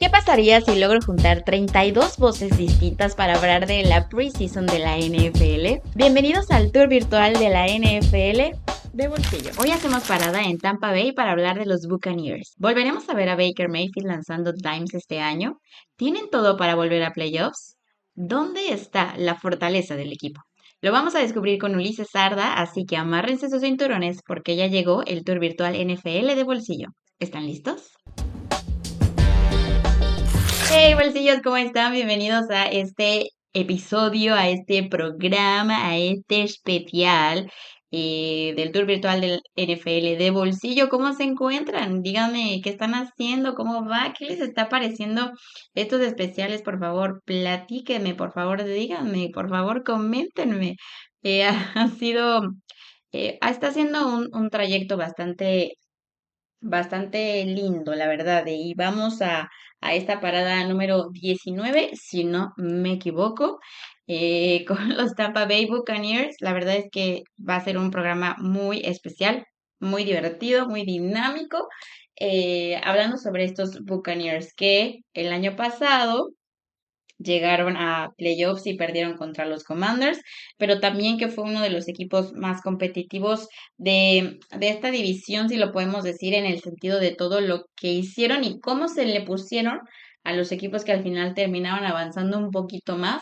¿Qué pasaría si logro juntar 32 voces distintas para hablar de la preseason de la NFL? Bienvenidos al tour virtual de la NFL de bolsillo. Hoy hacemos parada en Tampa Bay para hablar de los Buccaneers. ¿Volveremos a ver a Baker Mayfield lanzando dimes este año? ¿Tienen todo para volver a playoffs? ¿Dónde está la fortaleza del equipo? Lo vamos a descubrir con Ulises Sarda, así que amárrense sus cinturones porque ya llegó el tour virtual NFL de bolsillo. ¿Están listos? Hey, bolsillos, ¿cómo están? Bienvenidos a este episodio, a este programa, a este especial del tour virtual del NFL de bolsillo. ¿Cómo se encuentran? Díganme qué están haciendo, cómo va, qué les está pareciendo estos especiales. Por favor, platíquenme, por favor, díganme, por favor, coméntenme. Ha sido, está siendo un trayecto bastante lindo, la verdad. Y vamos a esta parada número 19 si no me equivoco, con los Tampa Bay Buccaneers. La verdad es que va a ser un programa muy especial, muy divertido, muy dinámico. Hablando sobre estos Buccaneers que el año pasado llegaron a playoffs y perdieron contra los Commanders, pero también que fue uno de los equipos más competitivos de esta división, si lo podemos decir, en el sentido de todo lo que hicieron y cómo se le pusieron a los equipos que al final terminaban avanzando un poquito más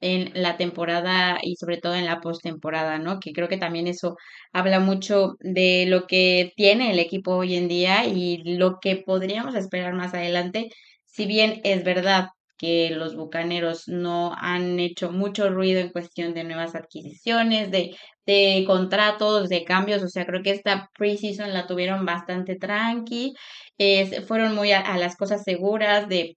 en la temporada y sobre todo en la postemporada, ¿no? Que creo que también eso habla mucho de lo que tiene el equipo hoy en día y lo que podríamos esperar más adelante. Si bien es verdad que los Bucaneros no han hecho mucho ruido en cuestión de nuevas adquisiciones, de contratos, de cambios. O sea, creo que esta preseason la tuvieron bastante tranqui, fueron muy a las cosas seguras de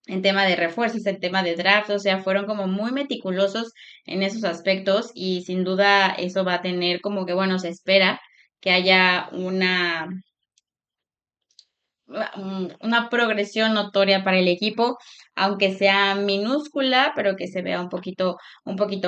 en tema de refuerzos, en tema de draft. O sea, fueron como muy meticulosos en esos aspectos y sin duda eso va a tener como que, bueno, se espera que haya una progresión notoria para el equipo, aunque sea minúscula, pero que se vea un poquito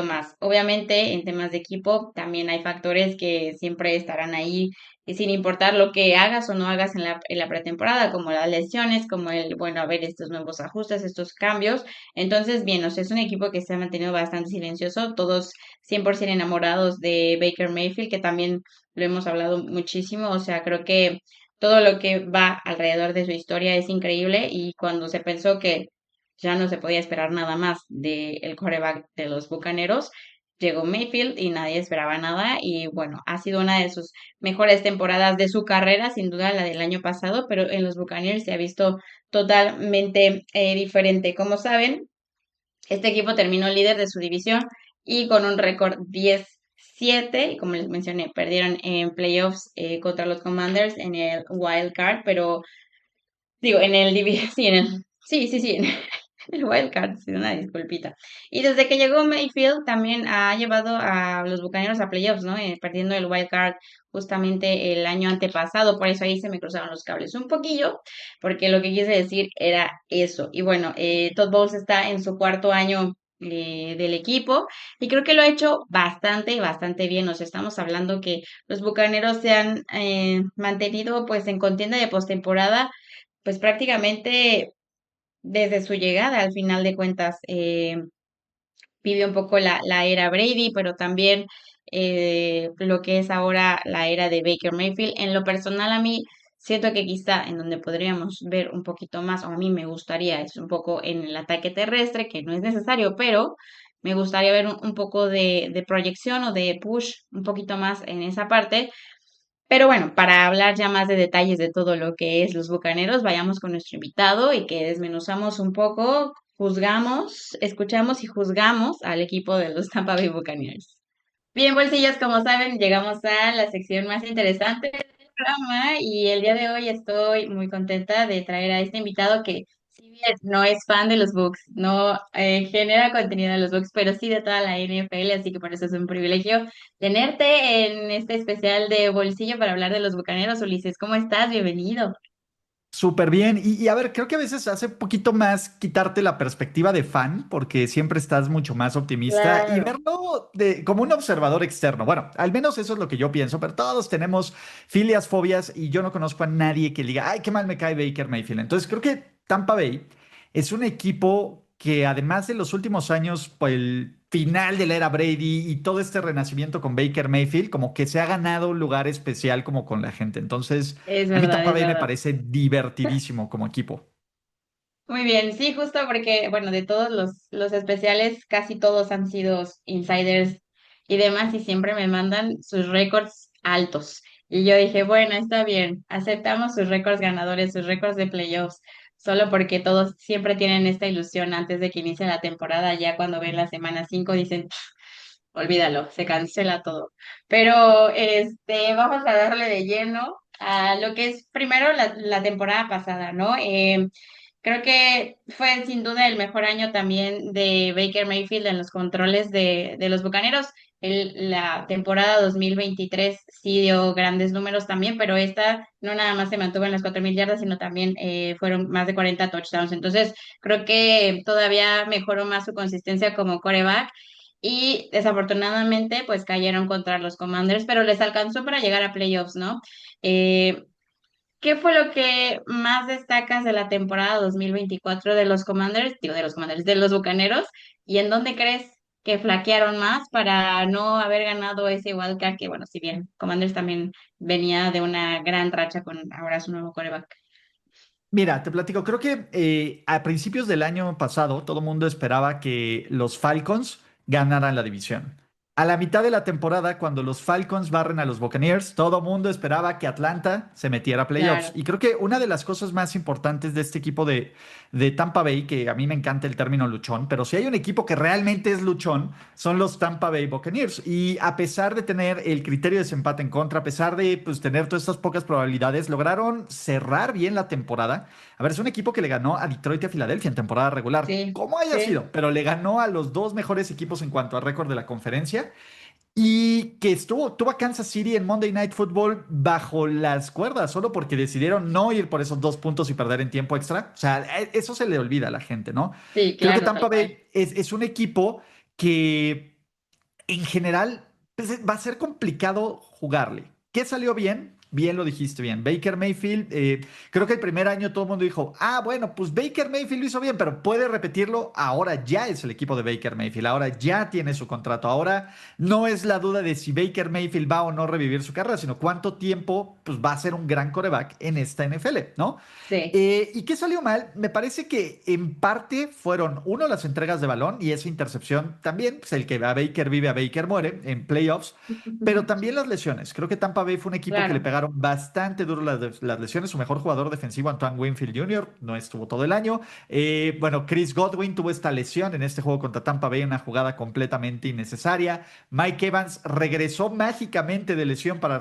más. Obviamente, en temas de equipo, también hay factores que siempre estarán ahí, y sin importar lo que hagas o no hagas en la pretemporada, como las lesiones, como bueno, a ver estos nuevos ajustes, estos cambios. Entonces, bien, o sea, es un equipo que se ha mantenido bastante silencioso, todos 100% enamorados de Baker Mayfield, que también lo hemos hablado muchísimo. O sea, creo que todo lo que va alrededor de su historia es increíble y cuando se pensó que ya no se podía esperar nada más del quarterback de los Bucaneros, llegó Mayfield y nadie esperaba nada y bueno, ha sido una de sus mejores temporadas de su carrera, sin duda la del año pasado, pero en los Buccaneers se ha visto totalmente diferente. Como saben, este equipo terminó líder de su división y con un récord 10-7, y como les mencioné, perdieron en playoffs contra los Commanders en el wild card, pero digo, en el sí, sí, en el wild card, sí, una disculpita. Y desde que llegó Mayfield también ha llevado a los Bucaneros a playoffs, ¿no? Perdiendo el wild card justamente el año antepasado, por eso ahí se me cruzaron los cables un poquillo, porque lo que quise decir era eso. Y bueno, Todd Bowles está en su cuarto año del equipo y creo que lo ha hecho bastante bien. Nos estamos hablando que los Bucaneros se han mantenido pues en contienda de postemporada pues prácticamente desde su llegada. Al final de cuentas, vive un poco la era Brady, pero también lo que es ahora la era de Baker Mayfield. En lo personal, a mí siento que quizá en donde podríamos ver un poquito más, o a mí me gustaría, es un poco en el ataque terrestre, que no es necesario, pero me gustaría ver un poco de proyección o de push un poquito más en esa parte. Pero bueno, para hablar ya más de detalles de todo lo que es los Bucaneros, vayamos con nuestro invitado y que desmenuzamos un poco, juzgamos, escuchamos y juzgamos al equipo de los Tampa Bay Buccaneers. Bien, bolsillos, como saben, llegamos a la sección más interesante del programa y el día de hoy estoy muy contenta de traer a este invitado que, si bien no es fan de los Bucks, no genera contenido de los Bucks, pero sí de toda la NFL, así que por eso es un privilegio tenerte en este especial de bolsillo para hablar de los Bucaneros. Ulises, ¿cómo estás? Bienvenido. Súper bien. Y a ver, creo que a veces hace poquito más quitarte la perspectiva de fan, porque siempre estás mucho más optimista y Claro. verlo como un observador externo. Bueno, al menos eso es lo que yo pienso, pero todos tenemos filias, fobias y yo no conozco a nadie que diga, ay, qué mal me cae Baker Mayfield. Entonces creo que Tampa Bay es un equipo que además de los últimos años, por el final de la era Brady y todo este renacimiento con Baker Mayfield, como que se ha ganado un lugar especial como con la gente. Entonces, Es a mí verdad, Tampa es Bay me verdad. parece divertidísimo como equipo. Muy bien, sí, justo porque, bueno, de todos los especiales, casi todos han sido insiders y demás, y siempre me mandan sus récords altos. Y yo dije, bueno, está bien, aceptamos sus récords ganadores, sus récords de playoffs, solo porque todos siempre tienen esta ilusión antes de que inicie la temporada, ya cuando ven la semana 5 dicen, olvídalo, se cancela todo. Pero vamos a darle de lleno a lo que es primero la temporada pasada, ¿no? Creo que fue sin duda el mejor año también de Baker Mayfield en los controles de los Bucaneros. La temporada 2023 sí dio grandes números también, pero esta no nada más se mantuvo en las 4.000 yardas, sino también fueron más de 40 touchdowns. Entonces, creo que todavía mejoró más su consistencia como coreback y desafortunadamente pues cayeron contra los Commanders, pero les alcanzó para llegar a playoffs, ¿no? Eh, ¿Qué fue lo que más destacas de la temporada 2024 de los Commanders, digo de los Commanders, de los Bucaneros? ¿Y en dónde crees que flaquearon más para no haber ganado ese wildcard? Que bueno, si bien Commanders también venía de una gran racha con ahora su nuevo quarterback. Mira, te platico, creo que a principios del año pasado todo el mundo esperaba que los Falcons ganaran la división. A la mitad de la temporada, cuando los Falcons barren a los Buccaneers, todo el mundo esperaba que Atlanta se metiera a playoffs. Claro, Y creo que una de las cosas más importantes de este equipo de Tampa Bay, que a mí me encanta el término luchón, pero si hay un equipo que realmente es luchón, son los Tampa Bay Buccaneers. Y a pesar de tener el criterio de desempate en contra, a pesar de pues, tener todas estas pocas probabilidades, lograron cerrar bien la temporada. A ver, es un equipo que le ganó a Detroit y a Filadelfia en temporada regular, sí, como haya sí, sido, pero le ganó a los dos mejores equipos en cuanto a récord de la conferencia y que tuvo a Kansas City en Monday Night Football bajo las cuerdas, solo porque decidieron no ir por esos 2 puntos y perder en tiempo extra. O sea, eso se le olvida a la gente, ¿no? sí, Creo que claro, Tampa tal cual. Bay es un equipo que en general, pues, va a ser complicado jugarle. ¿Qué salió bien? Bien lo dijiste bien. Baker Mayfield, creo que el primer año todo el mundo dijo, ah, bueno, pues Baker Mayfield lo hizo bien, pero puede repetirlo. Ahora ya es el equipo de Baker Mayfield, ahora ya tiene su contrato. Ahora no es la duda de si Baker Mayfield va o no revivir su carrera, sino cuánto tiempo pues, va a ser un gran coreback en esta NFL, ¿no? Sí, ¿Y qué salió mal? Me parece que en parte fueron, uno, las entregas de balón y esa intercepción también, pues el que a Baker vive, a Baker muere en playoffs, pero también las lesiones. Creo que Tampa Bay fue un equipo que le claro, pegaron bastante duro las lesiones. Su mejor jugador defensivo, Antoine Winfield Jr., no estuvo todo el año. Bueno, Chris Godwin tuvo esta lesión en este juego contra Tampa Bay, una jugada completamente innecesaria. Mike Evans regresó mágicamente de lesión para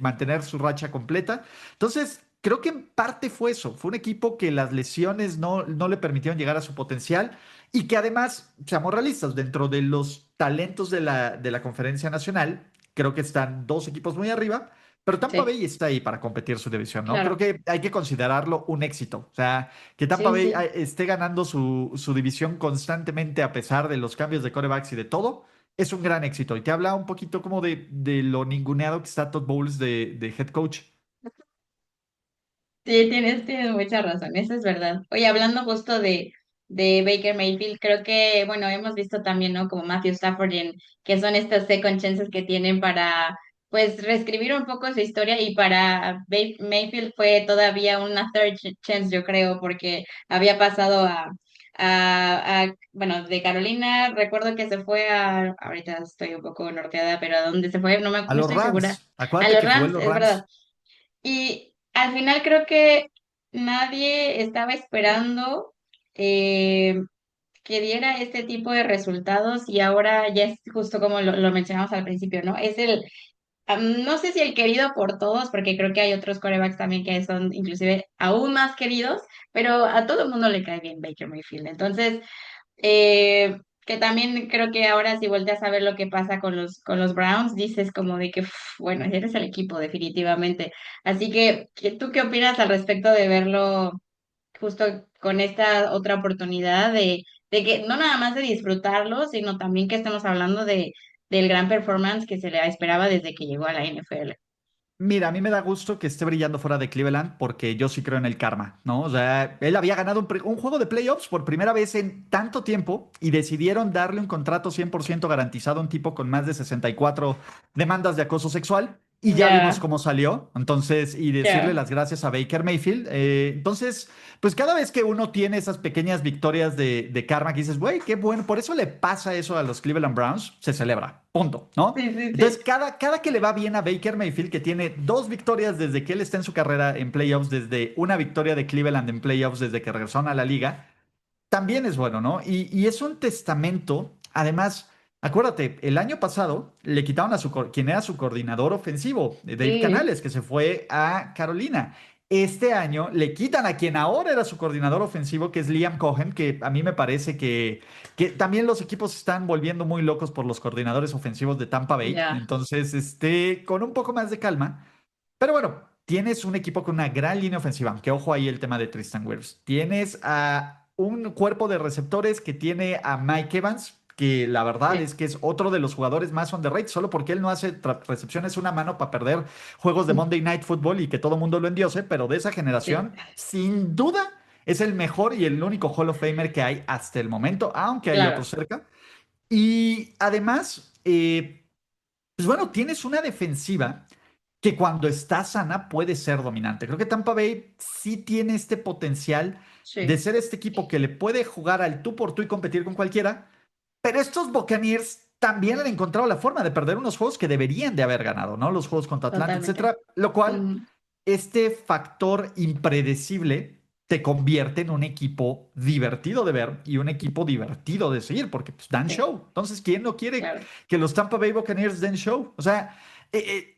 mantener su racha completa. Entonces, creo que en parte fue eso. Fue un equipo que las lesiones no le permitieron llegar a su potencial y que además, seamos realistas, dentro de los talentos de la conferencia nacional, creo que están dos equipos muy arriba, pero Tampa sí, Bay está ahí para competir su división, ¿no? Creo claro, que hay que considerarlo un éxito. O sea, que Tampa sí, Bay sí. esté ganando su división constantemente a pesar de los cambios de corebacks y de todo. Es un gran éxito. Y te habla un poquito como de lo ninguneado que está Todd Bowles de head coach. Sí, tienes mucha razón, eso es verdad. Oye, hablando justo de Baker Mayfield, creo que, bueno, hemos visto también, ¿no? Como Matthew Stafford, que son estas second chances que tienen para, pues, reescribir un poco su historia y para Mayfield fue todavía una chance, yo creo, porque había pasado bueno, de Carolina, recuerdo que se fue ahorita estoy un poco norteada, pero ¿a dónde se fue? A No los estoy segura. Rams. A Acuérdate los que jugó en Rams, los es verdad. Rams. Y al final creo que nadie estaba esperando eh, que diera este tipo de resultados y ahora ya es justo como lo mencionamos al principio, ¿no? Es no sé si el querido por todos, porque creo que hay otros corebacks también que son inclusive aún más queridos, pero a todo el mundo le cae bien Baker Mayfield. Entonces, que también creo que ahora si volteas a ver lo que pasa con los Browns, dices como de que, uf, bueno, eres el equipo definitivamente. Así que, ¿tú qué opinas al respecto de verlo justo con esta otra oportunidad de que no nada más de disfrutarlo, sino también que estemos hablando del gran performance que se le esperaba desde que llegó a la NFL? Mira, a mí me da gusto que esté brillando fuera de Cleveland porque yo sí creo en el karma, ¿no? O sea, él había ganado un juego de playoffs por primera vez en tanto tiempo y decidieron darle un contrato 100% garantizado a un tipo con más de 64 demandas de acoso sexual y ya vimos Ya, cómo salió. Entonces, y decirle ya. las gracias a Baker Mayfield. Entonces, pues cada vez que uno tiene esas pequeñas victorias de karma que dices, güey, qué bueno, por eso le pasa eso a los Cleveland Browns, se celebra, punto, ¿no? Sí, sí, Entonces, sí. cada que le va bien a Baker Mayfield, que tiene dos victorias desde que él está en su carrera en playoffs, desde una victoria de Cleveland en playoffs desde que regresaron a la liga, también es bueno, ¿no? Y es un testamento, además, acuérdate, el año pasado le quitaron a quien era su coordinador ofensivo, Dave Sí, Canales, que se fue a Carolina. Este año le quitan a quien ahora era su coordinador ofensivo, que es Liam Cohen, que a mí me parece que también los equipos se están volviendo muy locos por los coordinadores ofensivos de Tampa Bay. ya. Entonces, con un poco más de calma. Pero bueno, tienes un equipo con una gran línea ofensiva, aunque ojo ahí el tema de Tristan Wirfs. Tienes a un cuerpo de receptores que tiene a Mike Evans, que la verdad Sí. es que es otro de los jugadores más underrated, solo porque él no hace recepciones una mano para perder juegos de Monday Night Football y que todo el mundo lo endiose, pero de esa Sí, generación, sin duda, es el mejor y el único Hall of Famer que hay hasta el momento, aunque hay otros claro. cerca. Y además, pues bueno, tienes una defensiva que cuando está sana puede ser dominante. Creo que Tampa Bay sí tiene este potencial de Sí, ser este equipo que le puede jugar al tú por tú y competir con cualquiera, pero estos Buccaneers también han encontrado la forma de perder unos juegos que deberían de haber ganado, ¿no? Los juegos contra Atlanta, totalmente. etcétera, lo cual Mm, este factor impredecible te convierte en un equipo divertido de ver y un equipo divertido de seguir, porque pues, dan sí, show. Entonces, ¿quién no quiere claro. que los Tampa Bay Buccaneers den show? O sea, eh, eh,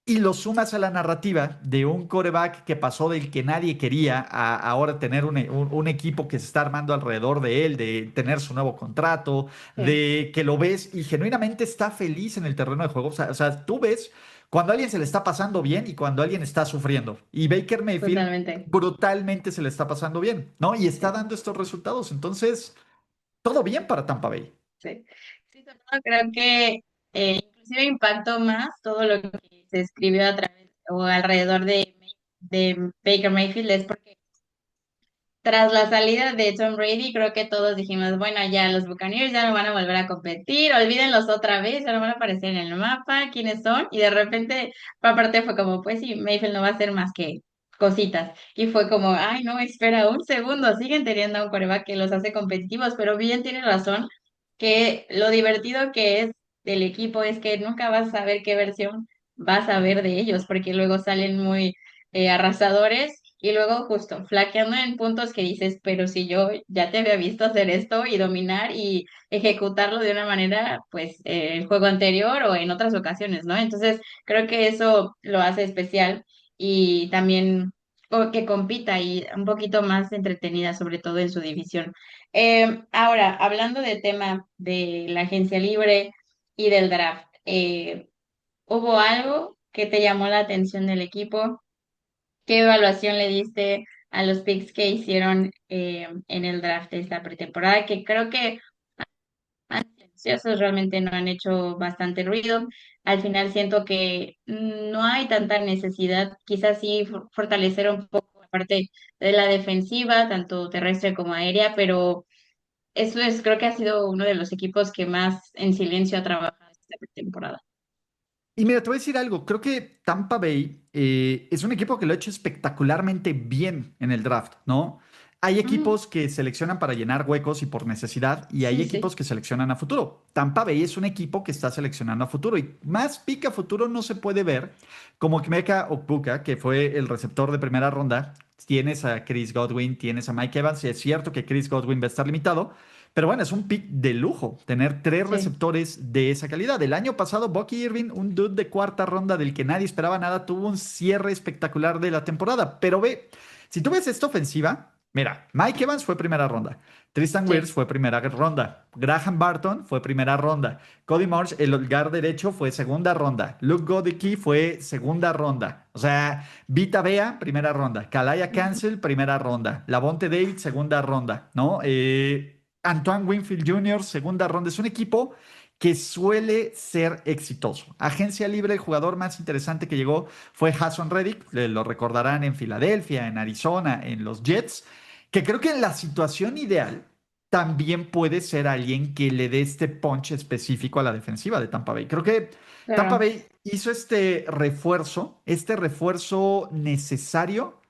y lo sumas a la narrativa de un coreback que pasó del que nadie quería a ahora tener un equipo que se está armando alrededor de él, de tener su nuevo contrato, Sí, de que lo ves y genuinamente está feliz en el terreno de juego. O sea, tú ves cuando a alguien se le está pasando bien y cuando alguien está sufriendo. Y Baker Mayfield totalmente. brutalmente se le está pasando bien, ¿no? Y está Sí, dando estos resultados. Entonces, todo bien para Tampa Bay. sí. Sí, sobre todo creo que inclusive impactó más todo lo que se escribió a través o alrededor de Baker Mayfield es porque tras la salida de Tom Brady, creo que todos dijimos, bueno, ya los Buccaneers ya no van a volver a competir, olvídenlos otra vez, ya no van a aparecer en el mapa, quiénes son, y de repente, aparte fue como, pues sí, Mayfield no va a hacer más que cositas, y fue como, ay, no, espera un segundo, siguen teniendo a un coreback que los hace competitivos, pero bien tiene razón, que lo divertido que es del equipo es que nunca vas a saber qué versión vas a ver de ellos, porque luego salen muy arrasadores y luego justo flaqueando en puntos que dices, pero si yo ya te había visto hacer esto y dominar y ejecutarlo de una manera, pues el juego anterior o en otras ocasiones, ¿no? Entonces creo que eso lo hace especial y también que compita y un poquito más entretenida, sobre todo en su división. Ahora, hablando del tema de la agencia libre y del draft, ¿hubo algo que te llamó la atención del equipo? ¿Qué evaluación le diste a los picks que hicieron en el draft de esta pretemporada? Que creo que esos realmente no han hecho bastante ruido. Al final siento que no hay tanta necesidad, quizás sí fortalecer un poco la parte de la defensiva, tanto terrestre como aérea, pero eso es, creo que ha sido uno de los equipos que más en silencio ha trabajado esta pretemporada. Y mira, te voy a decir algo. Creo que Tampa Bay es un equipo que lo ha hecho espectacularmente bien en el draft, ¿no? Hay Mm, equipos que seleccionan para llenar huecos y por necesidad, y hay sí, equipos sí, que seleccionan a futuro. Tampa Bay es un equipo que está seleccionando a futuro, y más pica a futuro no se puede ver como Emeka Okbuka, que fue el receptor de primera ronda. Tienes a Chris Godwin, tienes a Mike Evans, y es cierto que Chris Godwin va a estar limitado, pero bueno, es un pick de lujo tener tres sí. receptores de esa calidad. El año pasado, Bucky Irving, un dude de cuarta ronda del que nadie esperaba nada, tuvo un cierre espectacular de la temporada. Pero ve, si tú ves esta ofensiva, mira, Mike Evans fue primera ronda, Tristan Wirfs Sí. fue primera ronda, Graham Barton fue primera ronda, Cody Marsh, el guard derecho, fue segunda ronda, Luke Goedeke fue segunda ronda. O sea, Vita Bea, primera ronda, Kalaya Ujú. Cancel, primera ronda, Lavonte David, segunda ronda, ¿no? Antoine Winfield Jr., segunda ronda. Es un equipo que suele ser exitoso. Agencia libre, el jugador más interesante que llegó fue Haason Reddick, lo recordarán en Filadelfia, en Arizona, en los Jets, que creo que en la situación ideal también puede ser alguien que le dé este punch específico a la defensiva de Tampa Bay. Creo que Tampa Claro, Bay hizo este refuerzo necesario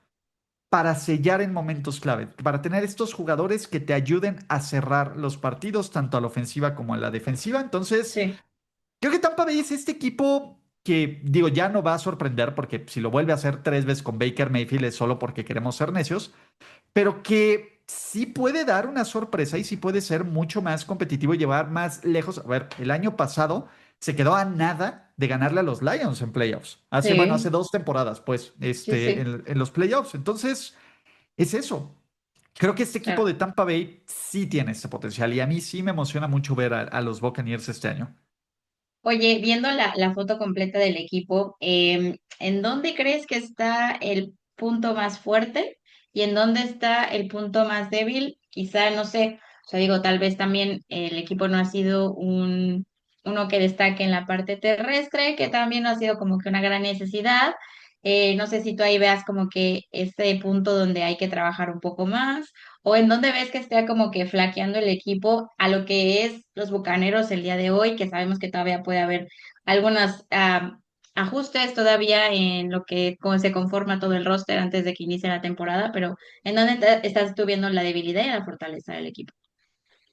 para sellar en momentos clave, para tener estos jugadores que te ayuden a cerrar los partidos, tanto a la ofensiva como a la defensiva. Entonces, sí, creo que Tampa Bay es este equipo que, digo, ya no va a sorprender, porque si lo vuelve a hacer 3 veces con Baker Mayfield es solo porque queremos ser necios, pero que sí puede dar una sorpresa y sí puede ser mucho más competitivo y llevar más lejos. A ver, el año pasado se quedó a nada de ganarle a los Lions en playoffs. Hace sí, 2 temporadas, pues, sí, sí, en los playoffs. Entonces, es eso. Creo que este equipo claro. de Tampa Bay sí tiene ese potencial y a mí sí me emociona mucho ver a los Buccaneers este año. Oye, viendo la foto completa del equipo, ¿en dónde crees que está el punto más fuerte y en dónde está el punto más débil? Quizá, no sé, o sea, digo, tal vez también el equipo no ha sido uno que destaque en la parte terrestre, que también no ha sido como que una gran necesidad. No sé si tú ahí veas como que este punto donde hay que trabajar un poco más. ¿O en dónde ves que esté como que flaqueando el equipo a lo que es los Bucaneros el día de hoy, que sabemos que todavía puede haber algunos ajustes todavía en lo que cómo se conforma todo el roster antes de que inicie la temporada, pero ¿en dónde estás tú viendo la debilidad y la fortaleza del equipo?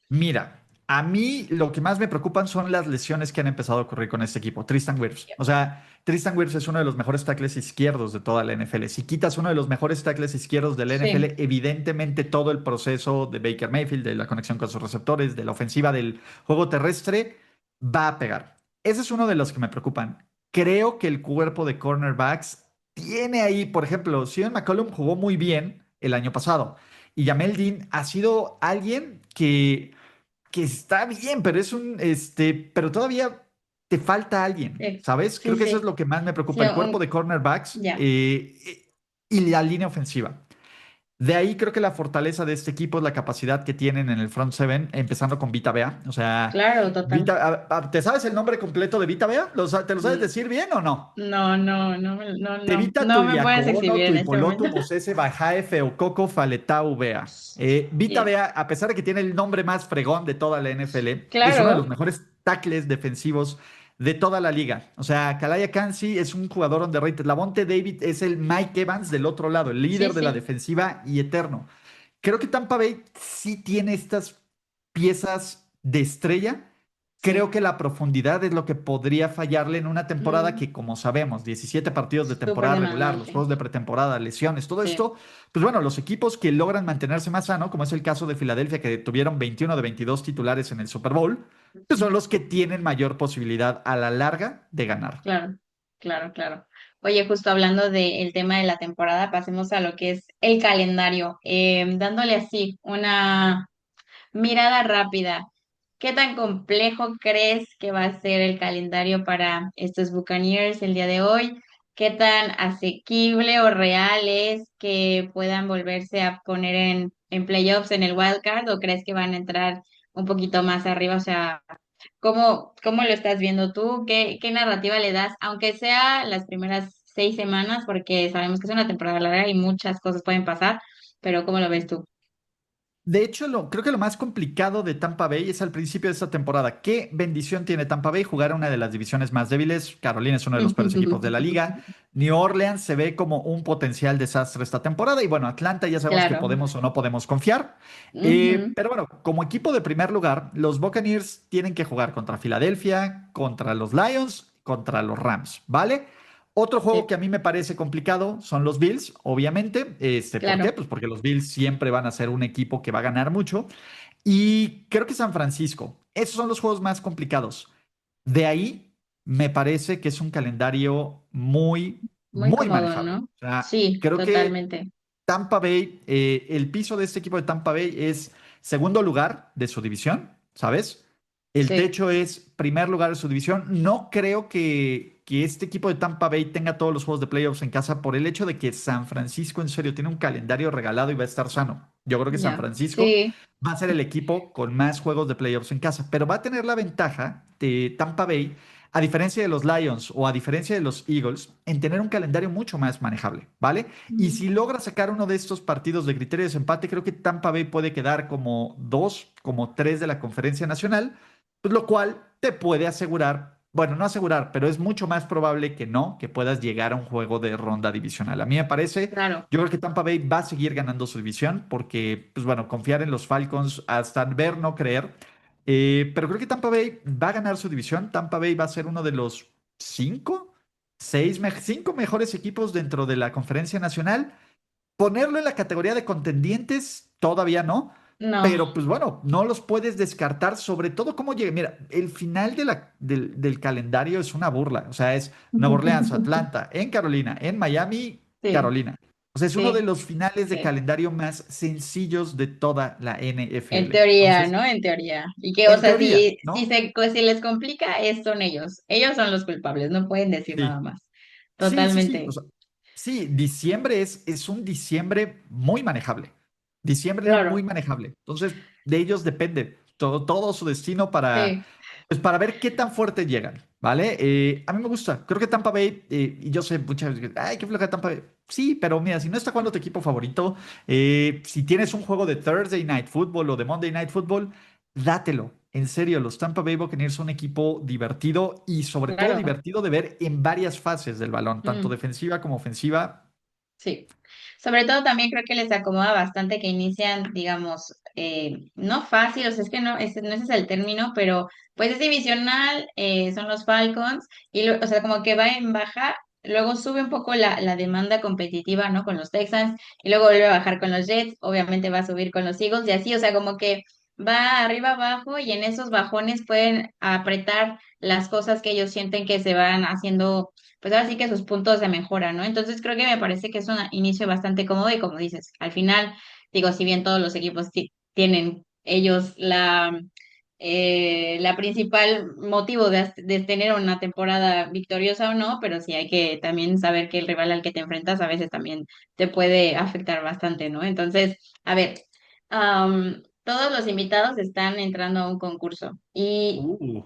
Mira, a mí lo que más me preocupan son las lesiones que han empezado a ocurrir con este equipo. Tristan Wirfs. O sea, Tristan Wirfs es uno de los mejores tackles izquierdos de toda la NFL. Si quitas uno de los mejores tackles izquierdos de la Sí, NFL, evidentemente todo el proceso de Baker Mayfield, de la conexión con sus receptores, de la ofensiva, del juego terrestre, va a pegar. Ese es uno de los que me preocupan. Creo que el cuerpo de cornerbacks tiene ahí, por ejemplo, Sion McCollum jugó muy bien el año pasado y Jamel Dean ha sido alguien que está bien, pero pero todavía te falta alguien, sí, ¿sabes? sí, Creo que eso es sí, lo que más me sí, preocupa, el cuerpo de cornerbacks ya, y la línea ofensiva. De ahí creo que la fortaleza de este equipo es la capacidad que tienen en el front seven, empezando con Vita Vea. O sea, claro, total. ¿te sabes el nombre completo de Vita Vea? ¿Te lo sabes Mm, decir bien o no? no, no, no, no, no, Tevita no me puedes Tuiacono, exhibir en este momento. Tuipolotu, Mosese, Bajae, Feococo, Faletau, Bea. Vita Yes. Bea, a pesar de que tiene el nombre más fregón de toda la NFL, es uno de los Claro, mejores tackles defensivos de toda la liga. O sea, Kalaya Kansi es un jugador underrated. Lavonte David es el Mike Evans del otro lado, el sí, líder de la sí, defensiva y eterno. Creo que Tampa Bay sí tiene estas piezas de estrella. Creo sí. que la profundidad es lo que podría fallarle en una temporada Mm, que, como sabemos, 17 partidos de súper temporada regular, los demandante. juegos de pretemporada, lesiones, todo Sí, esto, pues bueno, los equipos que logran mantenerse más sano, como es el caso de Filadelfia, que tuvieron 21 de 22 titulares en el Super Bowl, pues son los que tienen mayor posibilidad a la larga de ganar. claro, claro, claro. Oye, justo hablando del tema de la temporada, pasemos a lo que es el calendario. Dándole así una mirada rápida. ¿Qué tan complejo crees que va a ser el calendario para estos Buccaneers el día de hoy? ¿Qué tan asequible o real es que puedan volverse a poner en playoffs en el wild card o crees que van a entrar un poquito más arriba? O sea, ¿cómo lo estás viendo tú? ¿Qué narrativa le das? Aunque sea las primeras 6 semanas, porque sabemos que es una temporada larga y muchas cosas pueden pasar, pero ¿cómo lo ves tú? De hecho, creo que lo más complicado de Tampa Bay es al principio de esta temporada. ¿Qué bendición tiene Tampa Bay jugar a una de las divisiones más débiles? Carolina es uno de los peores equipos de la liga. New Orleans se ve como un potencial desastre esta temporada. Y bueno, Atlanta ya sabemos que Claro. podemos o no podemos confiar. Ujú. Pero bueno, como equipo de primer lugar, los Buccaneers tienen que jugar contra Filadelfia, contra los Lions, contra los Rams, ¿vale? Otro juego Sí, que a mí me parece complicado son los Bills, obviamente. ¿Por qué? claro, Pues porque los Bills siempre van a ser un equipo que va a ganar mucho. Y creo que San Francisco. Esos son los juegos más complicados. De ahí me parece que es un calendario muy, muy muy cómodo, manejable. ¿no? O sea, Sí, creo que totalmente. Tampa Bay, el piso de este equipo de Tampa Bay es segundo lugar de su división, ¿sabes? El Sí, techo es primer lugar de su división. No creo que este equipo de Tampa Bay tenga todos los juegos de playoffs en casa por el hecho de que San Francisco en serio tiene un calendario regalado y va a estar sano. Yo creo que San ya. Francisco Sí. va a ser el equipo con más juegos de playoffs en casa, pero va a tener la ventaja de Tampa Bay, a diferencia de los Lions o a diferencia de los Eagles, en tener un calendario mucho más manejable, ¿vale? Y Mm. si logra sacar uno de estos partidos de criterio de desempate, creo que Tampa Bay puede quedar como dos, como tres de la Conferencia Nacional, pues lo cual te puede asegurar, bueno, no asegurar, pero es mucho más probable que no, que puedas llegar a un juego de ronda divisional. A mí me parece, Claro. yo creo que Tampa Bay va a seguir ganando su división porque, pues bueno, confiar en los Falcons hasta ver, no creer. Pero creo que Tampa Bay va a ganar su división. Tampa Bay va a ser uno de los cinco, cinco mejores equipos dentro de la conferencia nacional. Ponerlo en la categoría de contendientes, todavía no. No, Pero pues bueno, no los puedes descartar, sobre todo cómo llegue. Mira, el final del calendario es una burla. O sea, es Nueva Orleans, Atlanta, en Carolina, en Miami, sí, Carolina. O sea, es uno de sí, los finales de sí. calendario más sencillos de toda la En NFL. teoría, Entonces, ¿no? En teoría. Y que, o en sea, teoría, si ¿no? si les complica, son ellos. Ellos son los culpables, no pueden decir nada Sí. más. Sí, sí, sí. O Totalmente. sea, sí, diciembre es un diciembre muy manejable. Diciembre es muy Claro, manejable. Entonces, de ellos depende todo su destino para, sí, pues, para ver qué tan fuerte llegan, ¿vale? A mí me gusta. Creo que Tampa Bay, y yo sé muchas veces, ay, qué floja Tampa Bay. Sí, pero mira, si no está jugando tu equipo favorito, si tienes un juego de Thursday Night Football o de Monday Night Football, dátelo. En serio, los Tampa Bay Buccaneers son un equipo divertido y sobre todo claro. divertido de ver en varias fases del balón, tanto Mm. defensiva como ofensiva. Sí, sobre todo también creo que les acomoda bastante que inician, digamos, no fácil, o sea, es que no, ese, no ese es el término, pero pues es divisional, son los Falcons, y o sea, como que va en baja, luego sube un poco la demanda competitiva, ¿no? Con los Texans, y luego vuelve a bajar con los Jets, obviamente va a subir con los Eagles, y así, o sea, como que va arriba abajo, y en esos bajones pueden apretar las cosas que ellos sienten que se van haciendo pues ahora sí que sus puntos de mejora, ¿no? Entonces creo que me parece que es un inicio bastante cómodo y como dices, al final, digo, si bien todos los equipos tienen ellos la principal motivo de tener una temporada victoriosa o no, pero sí hay que también saber que el rival al que te enfrentas a veces también te puede afectar bastante, ¿no? Entonces, a ver, todos los invitados están entrando a un concurso y Uh.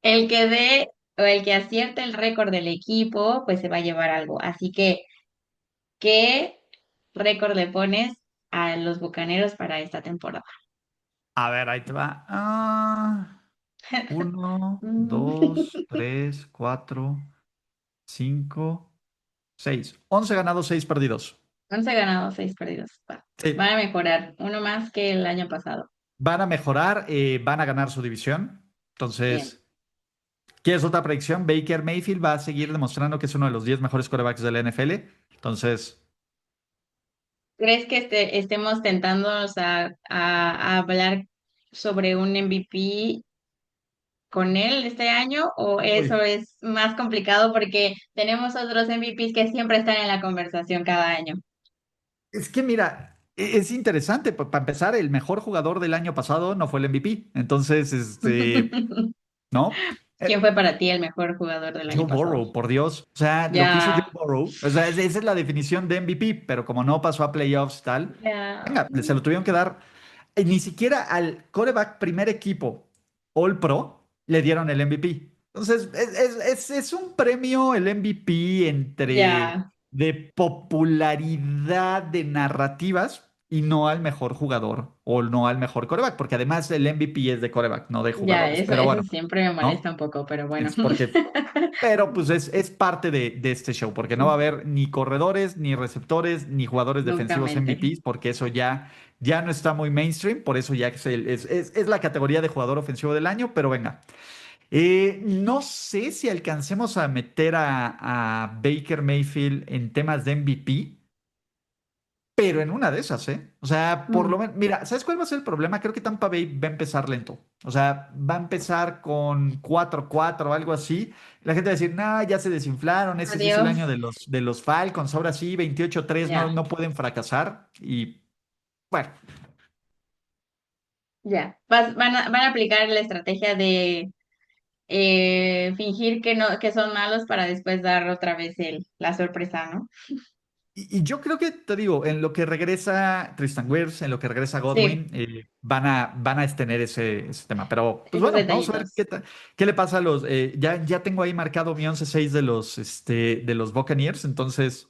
el que dé o el que acierte el récord del equipo, pues se va a llevar algo. Así que, ¿qué récord le pones a los Bucaneros para esta temporada? A ver, ahí te va. Uno, Mm, dos, tres, cuatro, cinco, seis. 11 ganados, 6 perdidos. 11 ganados, 6 perdidos. Van Sí, a mejorar, uno más que el año pasado. van a mejorar, van a ganar su división. Bien. Entonces, ¿quieres otra predicción? Baker Mayfield va a seguir demostrando que es uno de los 10 mejores quarterbacks de la NFL. Entonces, ¿Crees que estemos tentándonos a hablar sobre un MVP con él este año o eso uy, es más complicado porque tenemos otros MVPs que siempre están en la conversación cada año? es que mira, es interesante. Para empezar, el mejor jugador del año pasado no fue el MVP. Entonces, ¿no? ¿Quién fue para ti el mejor jugador del año Joe pasado? Burrow, por Dios. O sea, lo que hizo Joe Ya, Burrow, o sea, esa es la definición de MVP, pero como no pasó a playoffs y tal, ya, venga, se lo tuvieron que dar. Ni siquiera al quarterback primer equipo All Pro le dieron el MVP. Entonces, es un premio el MVP entre ya, de popularidad de narrativas y no al mejor jugador o no al mejor quarterback, porque además el MVP es de quarterback, no de ya, jugadores. eso, Pero eso bueno, siempre me molesta ¿no? un poco, pero bueno. Es porque pero pues es parte de este show, porque no va a haber ni corredores, ni receptores, ni jugadores Nunca defensivos mente. MVPs, porque eso ya no está muy mainstream, por eso ya es la categoría de jugador ofensivo del año, pero venga. No sé si alcancemos a meter a Baker Mayfield en temas de MVP, pero en una de esas, ¿eh? O sea, por lo Mm, menos, mira, ¿sabes cuál va a ser el problema? Creo que Tampa Bay va a empezar lento. O sea, va a empezar con 4-4 o algo así. La gente va a decir, no, ya se desinflaron, ese sí es el año Adiós. de los Falcons, ahora sí, 28-3 no, Ya. no pueden fracasar. Y bueno, Ya, van a aplicar la estrategia de fingir que no, que son malos para después dar otra vez la sorpresa, ¿no? Y yo creo que, te digo, en lo que regresa Tristan Wirfs, en lo que regresa Sí, Godwin, van a tener ese tema. Pero, pues esos bueno, vamos a ver detallitos. qué le pasa a los. Ya tengo ahí marcado mi 11-6 de los Buccaneers, entonces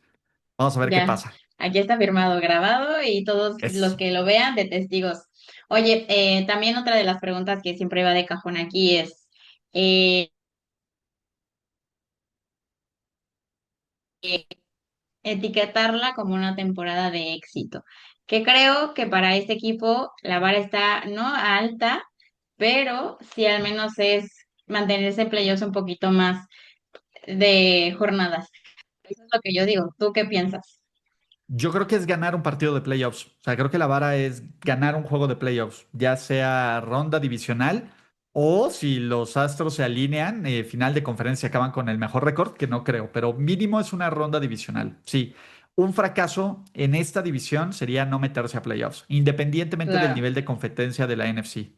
vamos a ver qué Ya, pasa. aquí está firmado, grabado y todos los Es, que lo vean de testigos. Oye, también otra de las preguntas que siempre va de cajón aquí es eh, eh, etiquetarla como una temporada de éxito, que creo que para este equipo la vara está no alta, pero sí al menos es mantenerse en playoffs un poquito más de jornadas. Eso es lo que yo digo. ¿Tú qué piensas? yo creo que es ganar un partido de playoffs. O sea, creo que la vara es ganar un juego de playoffs, ya sea ronda divisional o si los Astros se alinean, final de conferencia acaban con el mejor récord, que no creo, pero mínimo es una ronda divisional. Sí, un fracaso en esta división sería no meterse a playoffs, independientemente del Claro, nivel de competencia de la NFC.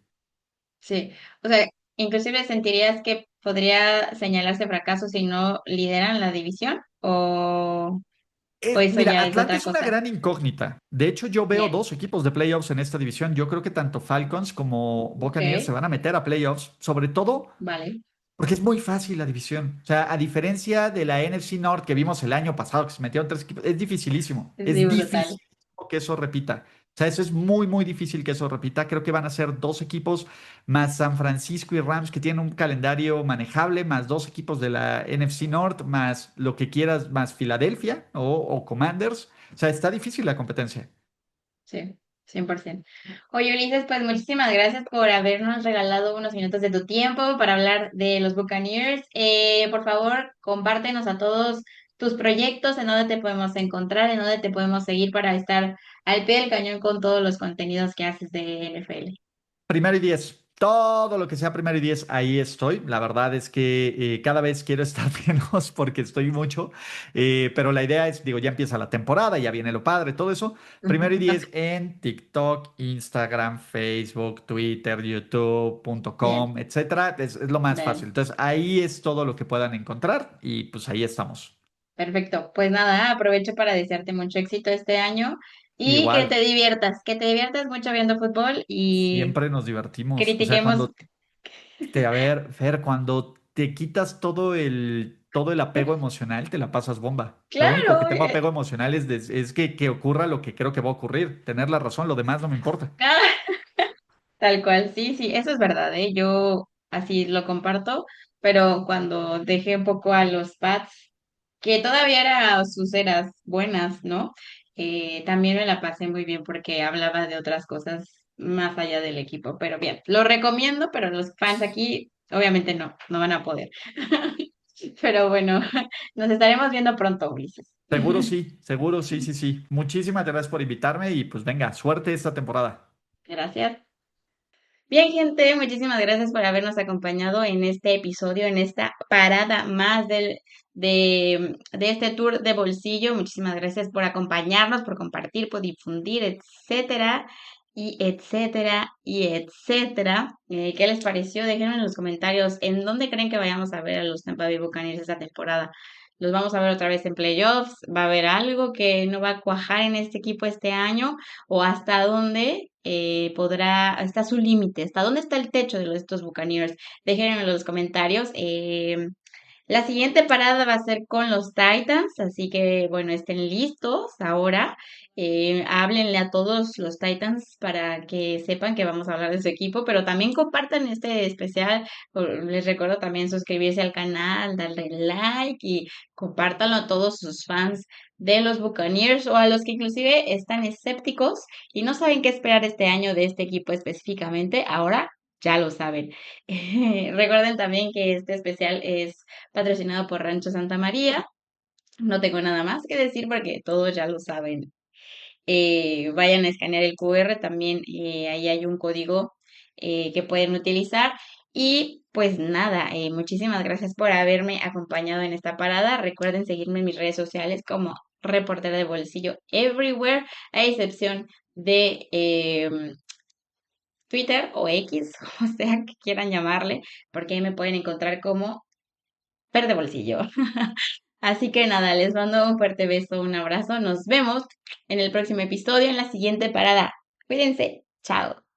sí. O sea, inclusive sentirías que podría señalarse fracaso si no lideran la división o eso Mira, ya es Atlanta otra es una cosa. gran incógnita. De hecho, yo veo Bien, dos equipos de playoffs en esta división. Yo creo que tanto Falcons como Buccaneers se ok, van a meter a playoffs, sobre todo vale. porque es muy fácil la división. O sea, a diferencia de la NFC North que vimos el año pasado, que se metieron tres equipos, es dificilísimo. Sí, Es brutal. difícil que eso repita. O sea, eso es muy, muy difícil que eso repita. Creo que van a ser dos equipos más San Francisco y Rams que tienen un calendario manejable, más dos equipos de la NFC North, más lo que quieras, más Filadelfia o Commanders. O sea, está difícil la competencia. Sí, 100%. Oye, Ulises, pues muchísimas gracias por habernos regalado unos minutos de tu tiempo para hablar de los Buccaneers. Por favor, compártenos a todos tus proyectos, en dónde te podemos encontrar, en dónde te podemos seguir para estar al pie del cañón con todos los contenidos que haces de NFL. Primero y 10. Todo lo que sea primero y 10, ahí estoy. La verdad es que cada vez quiero estar menos porque estoy mucho. Pero la idea es, digo, ya empieza la temporada, ya viene lo padre, todo eso. Primero y Ok, 10 en TikTok, Instagram, Facebook, Twitter, bien, YouTube.com, etcétera. Es lo más fácil. bien. Entonces, ahí es todo lo que puedan encontrar y pues ahí estamos. Perfecto. Pues nada, aprovecho para desearte mucho éxito este año y Igual, que te diviertas mucho viendo fútbol y siempre nos divertimos. O sea, critiquemos. a ver, Fer, cuando te quitas todo el apego emocional, te la pasas bomba. Lo único que Claro, tengo apego emocional es que ocurra lo que creo que va a ocurrir. Tener la razón, lo demás no me importa. tal cual, sí, sí, eso es verdad, ¿eh? Yo así lo comparto, pero cuando dejé un poco a los Pats, que todavía eran sus eras buenas, ¿no? También me la pasé muy bien porque hablaba de otras cosas más allá del equipo, pero bien, lo recomiendo, pero los fans aquí obviamente no van a poder. Pero bueno, nos estaremos viendo pronto, Ulises. Seguro, sí, sí, sí. Muchísimas gracias por invitarme y pues venga, suerte esta temporada. Gracias. Bien, gente, muchísimas gracias por habernos acompañado en este episodio, en esta parada más de este tour de bolsillo. Muchísimas gracias por acompañarnos, por compartir, por difundir, etcétera, y etcétera, y etcétera. ¿Qué les pareció? Déjenme en los comentarios en dónde creen que vayamos a ver a los Tampa Bay Buccaneers esta temporada. ¿Los vamos a ver otra vez en playoffs? ¿Va a haber algo que no va a cuajar en este equipo este año? ¿O hasta dónde está su límite? ¿Hasta dónde está el techo de estos Buccaneers? Déjenme en los comentarios. La siguiente parada va a ser con los Titans, así que bueno, estén listos ahora. Háblenle a todos los Titans para que sepan que vamos a hablar de su equipo, pero también compartan este especial. Les recuerdo también suscribirse al canal, darle like y compártanlo a todos sus fans de los Buccaneers o a los que inclusive están escépticos y no saben qué esperar este año de este equipo específicamente. Ahora ya lo saben. Recuerden también que este especial es patrocinado por Rancho Santa María. No tengo nada más que decir porque todos ya lo saben. Vayan a escanear el QR, también ahí hay un código que pueden utilizar. Y pues nada, muchísimas gracias por haberme acompañado en esta parada. Recuerden seguirme en mis redes sociales como reportera de bolsillo everywhere, a excepción de Twitter o X, como sea que quieran llamarle, porque ahí me pueden encontrar como Fer de Bolsillo. Así que nada, les mando un fuerte beso, un abrazo. Nos vemos en el próximo episodio, en la siguiente parada. Cuídense. Chao.